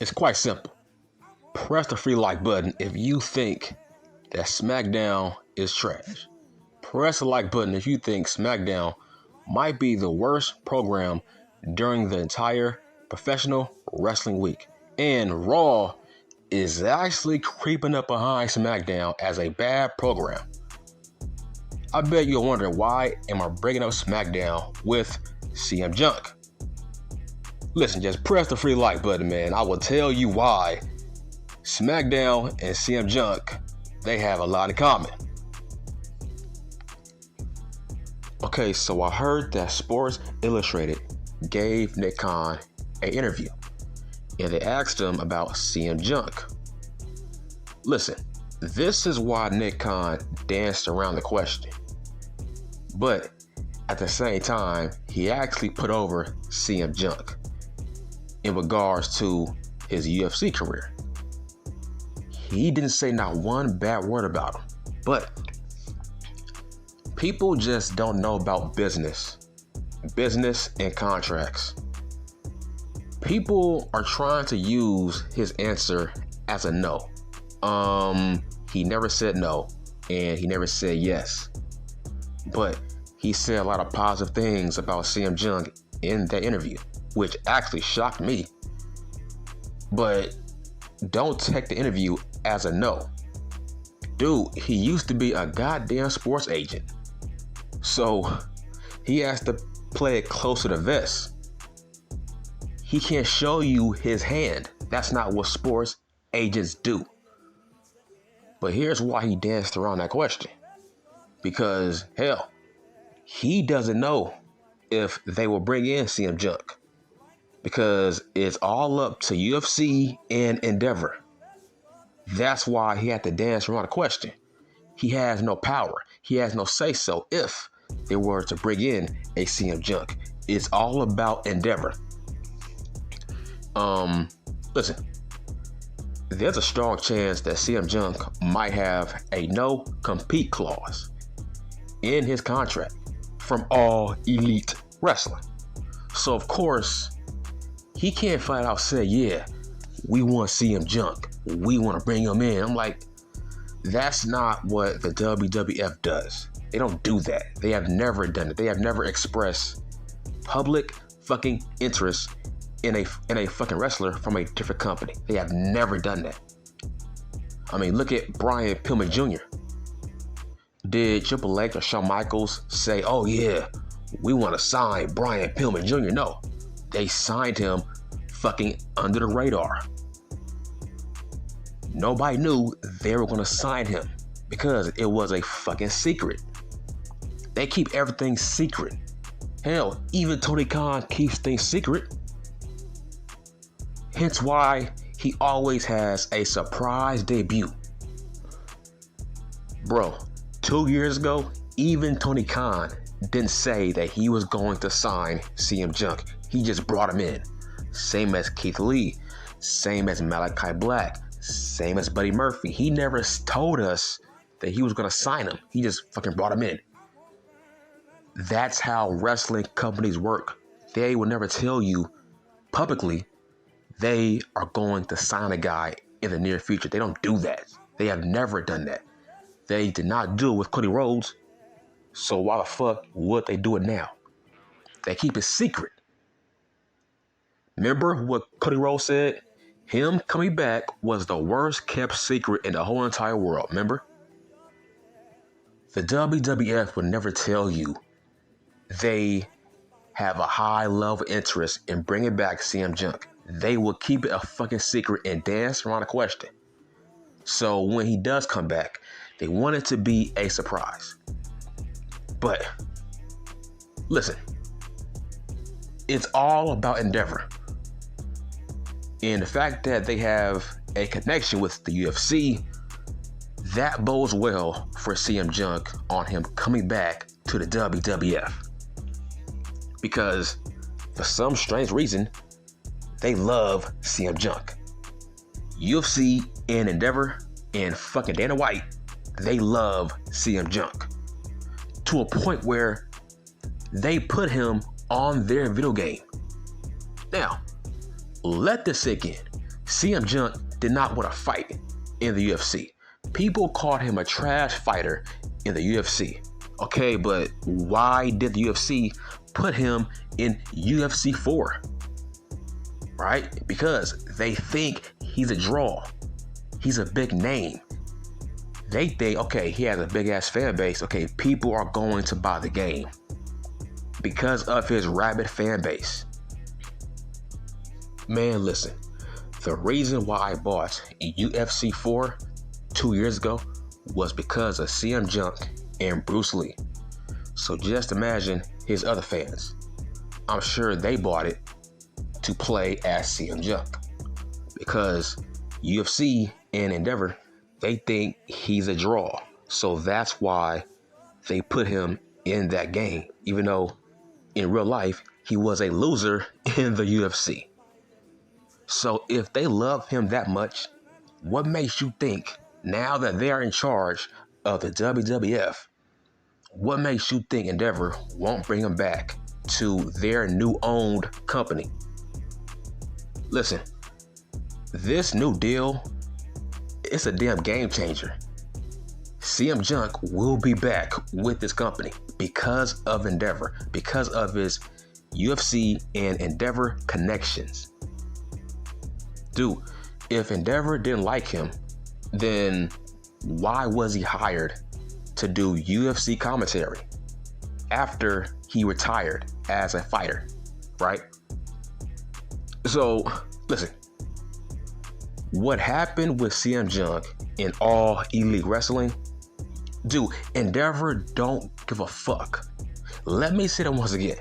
It's quite simple. Press the free like button if you think that SmackDown is trash. Press the like button if you think SmackDown might be the worst program during the entire professional wrestling week. And Raw is actually creeping up behind SmackDown as a bad program. I bet you're wondering, why am I bringing up SmackDown with CM Junk? Listen, just press the free like button, man. I will tell you why SmackDown and CM Junk, they have a lot in common. Okay, so I heard that Sports Illustrated gave Nick Khan an interview, and they asked him about CM Junk. Listen, this is why Nick Khan danced around the question. But at the same time, he actually put over CM Junk in regards to his UFC career. He didn't say not one bad word about him, but people just don't know about business and contracts. People are trying to use his answer as a no. He never said no, and he never said yes. But he said a lot of positive things about CM Junk in that interview, which actually shocked me. But don't take the interview as a no. Dude, he used to be a goddamn sports agent. So he has to play it close to the vest. He can't show you his hand. That's not what sports agents do. But here's why he danced around that question. Because, hell, he doesn't know if they will bring in CM Junk. Because it's all up to UFC and Endeavor. That's why he had to dance around the question. He has no power. He has no say-so if they were to bring in a CM Junk. It's all about Endeavor. Listen, there's a strong chance that CM Junk might have a no-compete clause in his contract from All Elite Wrestling. So, of course, he can't flat out say, yeah, we want CM Junk. We want to bring him in. I'm like, that's not what the WWF does. They don't do that. They have never done it. They have never expressed public fucking interest in a fucking wrestler from a different company. They have never done that. I mean, look at Brian Pillman Jr. Did Triple H or Shawn Michaels say, oh yeah, we want to sign Brian Pillman Jr.? No, they signed him fucking under the radar. Nobody knew they were going to sign him because it was a fucking secret. They keep everything secret. Hell, even Tony Khan keeps things secret. Hence why he always has a surprise debut. Bro, 2 years ago, even Tony Khan didn't say that he was going to sign CM Junk. He just brought him in. Same as Keith Lee, same as Malachi Black, same as Buddy Murphy. He never told us that he was going to sign him. He just fucking brought him in. That's how wrestling companies work. They will never tell you publicly they are going to sign a guy in the near future. They don't do that. They have never done that. They did not do it with Cody Rhodes. So why the fuck would they do it now? They keep it secret. Remember what Cody Rhodes said? Him coming back was the worst kept secret in the whole entire world. Remember? The WWF would never tell you they have a high level interest in bringing back CM Junk. They will keep it a fucking secret and dance around the question. So when he does come back, they want it to be a surprise. But listen, it's all about Endeavor. And the fact that they have a connection with the UFC, that bodes well for CM Junk on him coming back to the WWF. Because for some strange reason, they love CM Junk. UFC and Endeavor and fucking Dana White, they love CM Junk. To a point where they put him on their video game. Now, let this sink in. CM Junk did not want to fight in the UFC. People called him a trash fighter in the UFC. Okay, but why did the UFC put him in UFC 4? Right? Because they think he's a draw. He's a big name. They think, okay, he has a big ass fan base. Okay, people are going to buy the game because of his rabid fan base. Man, listen, the reason why I bought UFC 4 2 years ago was because of CM Junk and Bruce Lee. So just imagine his other fans. I'm sure they bought it to play as CM Junk because UFC and Endeavor, they think he's a draw. So that's why they put him in that game, even though in real life he was a loser in the UFC. So if they love him that much, what makes you think now that they are in charge of the WWF, what makes you think Endeavor won't bring him back to their new owned company? Listen, this new deal, it's a damn game changer. CM Junk will be back with this company because of Endeavor, because of his UFC and Endeavor connections. Dude, if Endeavor didn't like him, then why was he hired to do UFC commentary after he retired as a fighter, right? So, listen, what happened with CM Junk in All Elite Wrestling, dude, Endeavor don't give a fuck. Let me say that once again.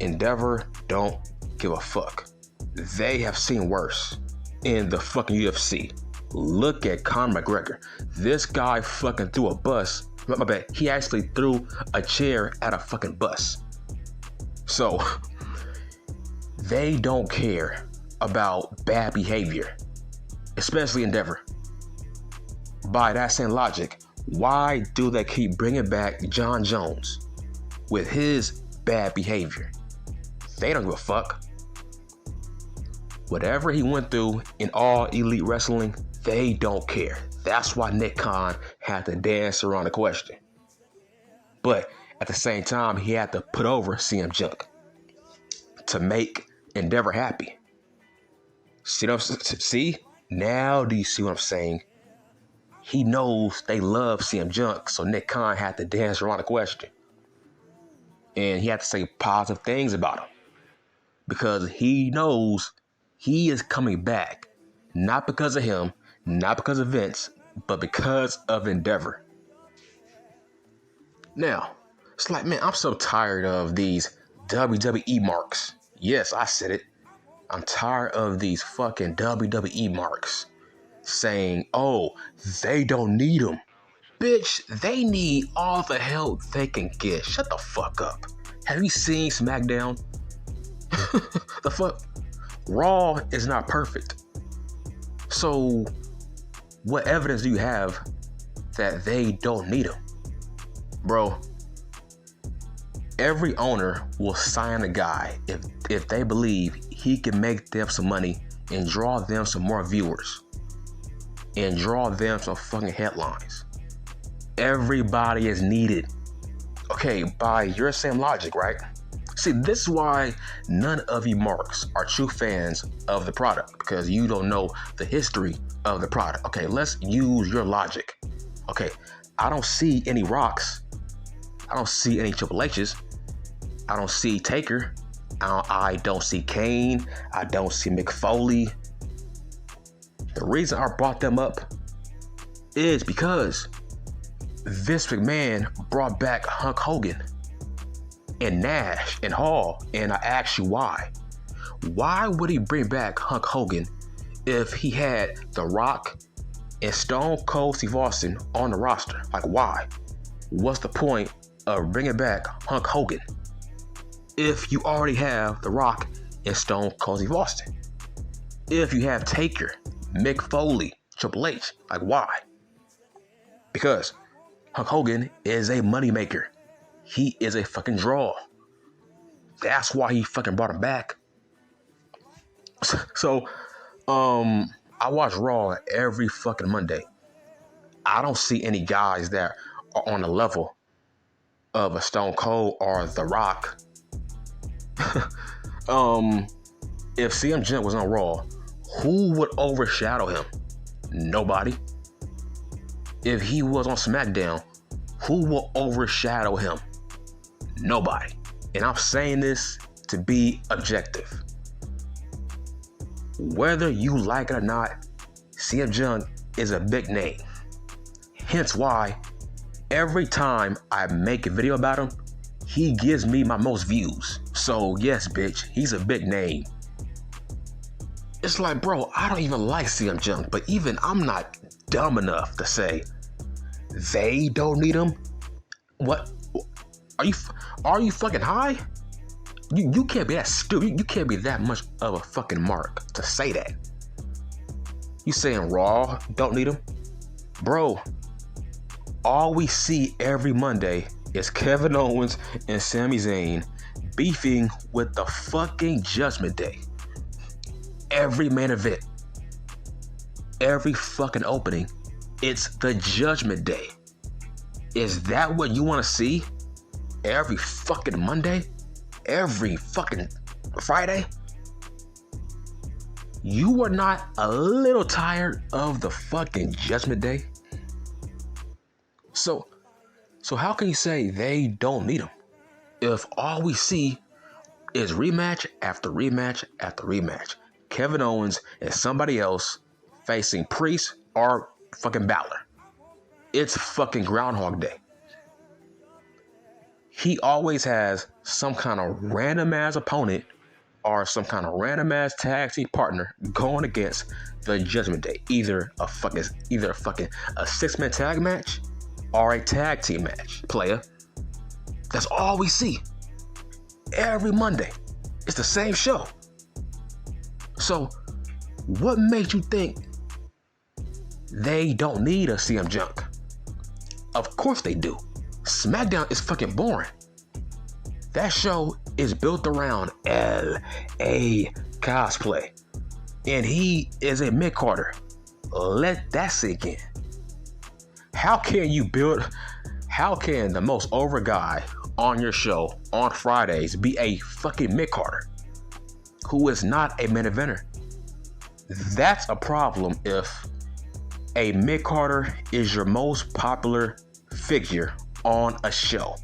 Endeavor don't give a fuck. They have seen worse in the fucking UFC. Look at Conor McGregor. This guy fucking threw a bus. My bad. He actually threw a chair at a fucking bus. So, they don't care about bad behavior, especially Endeavor. By that same logic, why do they keep bringing back John Jones with his bad behavior? They don't give a fuck. Whatever he went through in All Elite Wrestling, they don't care. That's why Nick Khan had to dance around the question. But at the same time, he had to put over CM Junk to make Endeavor happy. See? Now do you see what I'm saying? He knows they love CM Junk, so Nick Khan had to dance around the question. And he had to say positive things about him. Because he knows he is coming back. Not because of him, not because of Vince, but because of Endeavor. Now, it's like, man, I'm so tired of these WWE marks. Yes, I said it. I'm tired of these fucking WWE marks saying, oh, they don't need them. Bitch, they need all the help they can get. Shut the fuck up. Have you seen SmackDown? The fuck? Raw is not perfect. So, what evidence do you have that they don't need them? Bro, every owner will sign a guy if they believe he can make them some money and draw them some more viewers and draw them some fucking headlines. Everybody is needed. Okay, by your same logic, right? See, this is why none of you marks are true fans of the product, because you don't know the history of the product. Okay, let's use your logic. Okay, I don't see any Rocks. I don't see any Triple H's. I don't see Taker. I don't see Kane. I don't see Mick Foley. The reason I brought them up is because Vince McMahon brought back Hulk Hogan and Nash and Hall, and I ask you why. Why would he bring back Hulk Hogan if he had The Rock and Stone Cold Steve Austin on the roster? Like, why? What's the point of bringing back Hulk Hogan if you already have The Rock and Stone Cold Steve Austin? If you have Taker, Mick Foley, Triple H, like, why? Because Hulk Hogan is a moneymaker. He is a fucking draw. That's why he fucking brought him back. So I watch Raw every fucking Monday. I don't see any guys that are on the level of a Stone Cold or The Rock. If CM Punk was on Raw, who would overshadow him? Nobody. If he was on SmackDown, who will overshadow him? Nobody. And I'm saying this to be objective. Whether you like it or not, CM Punk is a big name. Hence why every time I make a video about him, he gives me my most views. So yes, bitch, he's a big name. It's like, bro, I don't even like CM Punk, but even I'm not dumb enough to say they don't need him. What? Are you fucking high? You can't be that stupid. You can't be that much of a fucking mark to say that. You saying Raw don't need him? Bro, all we see every Monday is Kevin Owens and Sami Zayn beefing with the fucking Judgment Day. Every main event, every fucking opening, it's the Judgment Day. Is that what you want to see every fucking Monday? Every fucking Friday? You are not a little tired of the fucking Judgment Day? So how can you say they don't need him if all we see is rematch after rematch after rematch? Kevin Owens and somebody else facing Priest or fucking Balor. It's fucking Groundhog Day. He always has some kind of random ass opponent or some kind of random ass tag team partner going against the Judgment Day. Either a fucking 6-man tag match or a tag team match, player. That's all we see. Every Monday. It's the same show. So, what makes you think they don't need a CM Punk? Of course they do. SmackDown is fucking boring. That show is built around L.A. cosplay. And he is a mid-carder. Let that sink in. How can the most over guy on your show on Fridays be a fucking mid-carder who is not a main eventer? That's a problem if a mid-carder is your most popular figure on a show.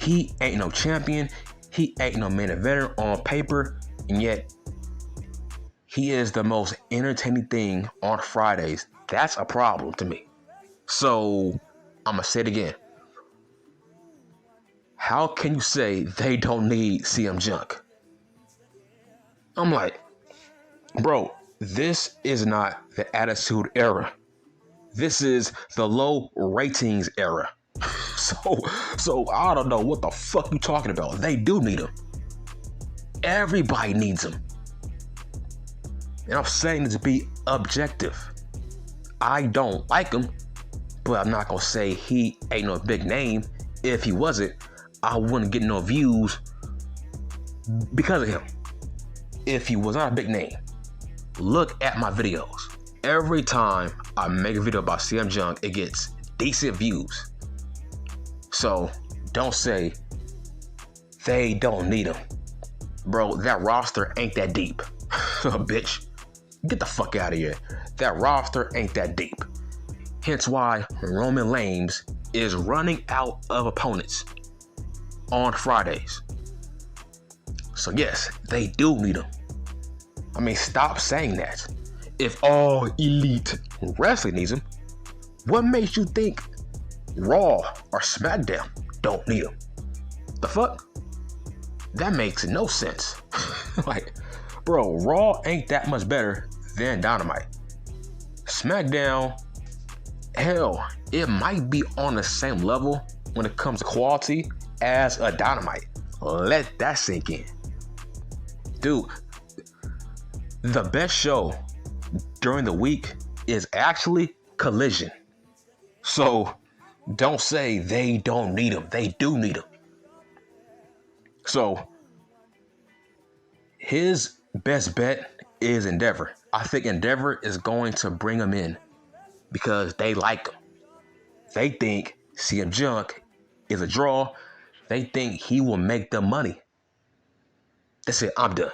He ain't no champion. He ain't no main eventer on paper. And yet, he is the most entertaining thing on Fridays. That's a problem to me. So, I'm going to say it again. How can you say they don't need CM Punk? I'm like, bro, this is not the Attitude Era. This is the low ratings era. So I don't know what the fuck you talking about. They do need him. Everybody needs him. And I'm saying this to be objective. I don't like him, but I'm not gonna say he ain't no big name. If he wasn't, I wouldn't get no views because of him. If he was not a big name, look at my videos. Every time I make a video about CM Punk, it gets decent views. So don't say they don't need him. Bro, that roster ain't that deep. Bitch, get the fuck out of here. That roster ain't that deep. Hence why Roman Reigns is running out of opponents on Fridays. So yes, they do need him. I mean, stop saying that. If all elite wrestling needs him, what makes you think Raw or SmackDown don't need him? The fuck? That makes no sense. Like, bro, Raw ain't that much better than Dynamite. SmackDown, hell, it might be on the same level when it comes to quality as a Dynamite. Let that sink in. Dude, the best show during the week is actually Collision. So don't say they don't need him. They do need him. So his best bet is Endeavor. I think Endeavor is going to bring him in because they like him. They think CM Junk is a draw. They think he will make them money. That's it. I'm done.